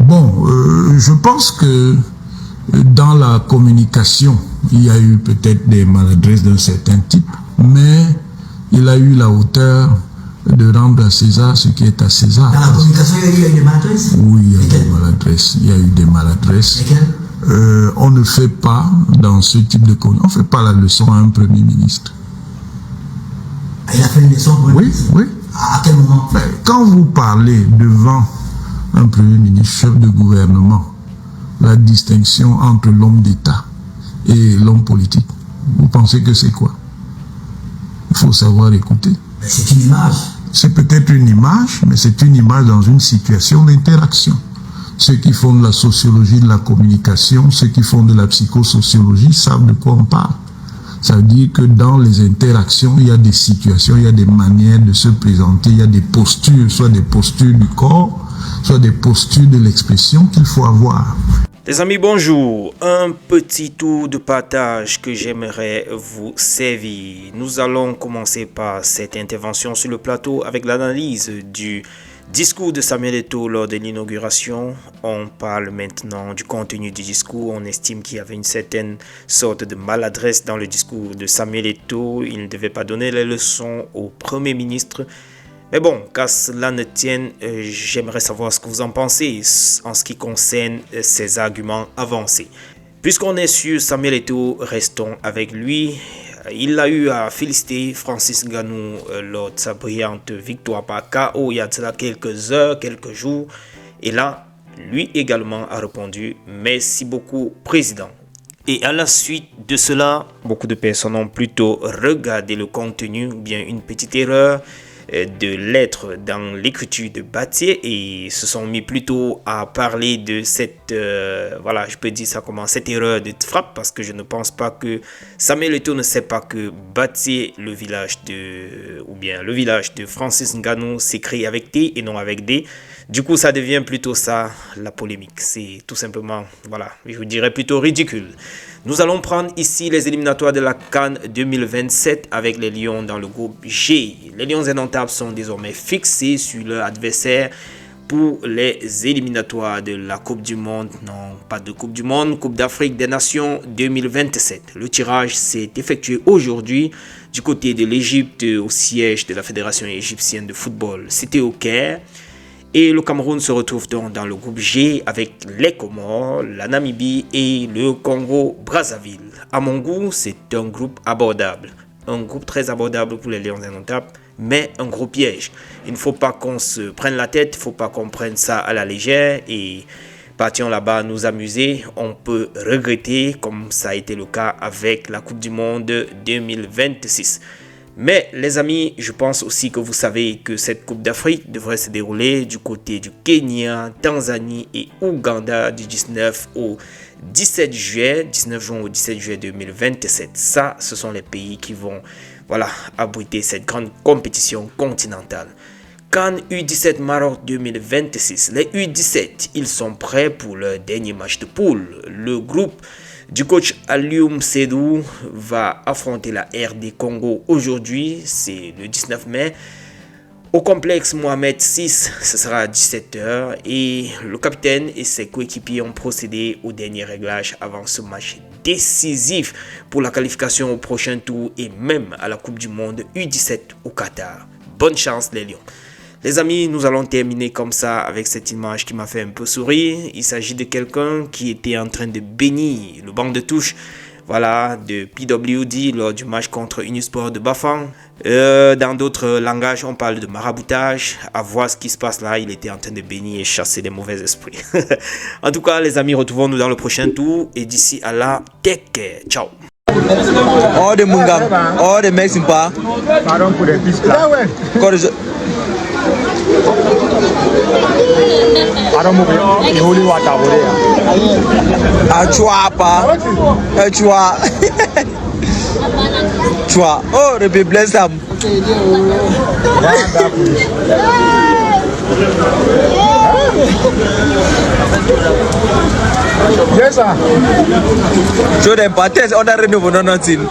Bon, je pense que dans la communication, il y a eu peut-être des maladresses d'un certain type, mais il a eu la hauteur de rendre à César ce qui est à César. Dans la communication, il y a eu des maladresses? Oui, il y a eu des maladresses. Il y a eu des maladresses. On ne fait pas, dans ce type de communication, on ne fait pas la leçon à un Premier ministre. Il a fait une leçon au Premier ministre? Oui. À quel moment? Quand vous parlez devant un Premier ministre, chef de gouvernement, la distinction entre l'homme d'État et l'homme politique, vous pensez que c'est quoi? Il faut savoir écouter. C'est une image. C'est peut-être une image, mais c'est une image dans une situation d'interaction. Ceux qui font de la sociologie de la communication, ceux qui font de la psychosociologie savent de quoi on parle. Ça veut dire que dans les interactions, il y a des situations, il y a des manières de se présenter, il y a des postures, soit des postures du corps, soit des postures de l'expression qu'il faut avoir. Les amis, bonjour. Un petit tour de partage que j'aimerais vous servir. Nous allons commencer par cette intervention sur le plateau avec l'analyse du discours de Samuel Eto'o lors de l'inauguration. On parle maintenant du contenu du discours. On estime qu'il y avait une certaine sorte de maladresse dans le discours de Samuel Eto'o. Il ne devait pas donner les leçons au Premier ministre. Mais bon, qu'à cela ne tienne, j'aimerais savoir ce que vous en pensez en ce qui concerne ces arguments avancés. Puisqu'on est sur Samuel Eto'o, restons avec lui. Il a eu à féliciter Francis Ngannou lors de sa brillante victoire par KO il y a de cela quelques heures, quelques jours. Et là, lui également a répondu « Merci beaucoup, Président ». Et à la suite de cela, beaucoup de personnes ont plutôt regardé le contenu, ou bien une petite erreur de lettres dans l'écriture de Battier et se sont mis plutôt à parler de cette, voilà, je peux dire ça comment, cette erreur de frappe, parce que je ne pense pas que Samuel Eto'o ne sait pas que Battier, le village de Francis Ngannou s'écrit avec T et non avec D. Du coup, ça devient plutôt ça, la polémique. C'est tout simplement, voilà, je vous dirais plutôt ridicule. Nous allons prendre ici les éliminatoires de la CAN 2027 avec les Lions dans le groupe G. Les Lions indomptables sont désormais fixés sur leur adversaire pour les éliminatoires de la Coupe du Monde. Non, pas de Coupe du Monde, Coupe d'Afrique des Nations 2027. Le tirage s'est effectué aujourd'hui du côté de l'Égypte au siège de la Fédération égyptienne de football. C'était au Caire. Et le Cameroun se retrouve donc dans le groupe G avec les Comores, la Namibie et le Congo-Brazzaville. À mon goût, c'est un groupe abordable. Un groupe très abordable pour les Lions indomptables, mais un gros piège. Il ne faut pas qu'on se prenne la tête, il ne faut pas qu'on prenne ça à la légère et partions là-bas nous amuser. On peut regretter, comme ça a été le cas avec la Coupe du Monde 2026. Mais les amis, je pense aussi que vous savez que cette Coupe d'Afrique devrait se dérouler du côté du Kenya, Tanzanie et Ouganda du 19 au 17 juin 2027. Ça, ce sont les pays qui vont abriter cette grande compétition continentale. CAN U17 Maroc 2026. Les U17, ils sont prêts pour leur dernier match de poule. Le groupe du coach Alioum Sedou va affronter la RD Congo aujourd'hui, c'est le 19 mai. Au complexe Mohamed VI, ce sera à 17h et le capitaine et ses coéquipiers ont procédé au dernier réglage avant ce match décisif pour la qualification au prochain tour et même à la Coupe du Monde U17 au Qatar. Bonne chance les Lions. Les amis, nous allons terminer comme ça avec cette image qui m'a fait un peu sourire. Il s'agit de quelqu'un qui était en train de bénir le banc de touche de PWD lors du match contre Unisport de Bafang. Dans d'autres langages, on parle de maraboutage. À voir ce qui se passe là, il était en train de bénir et chasser les mauvais esprits. En tout cas, les amis, retrouvons-nous dans le prochain tour. Et d'ici à là, take care. Ciao. All the Mungam, all the Mexican. Pardon pour les pistes là. Pardon pour les holy water. Achua pa, achua. Chua. Oh, the people bless them. Yes sir. Show them parties on the renewal, nothing.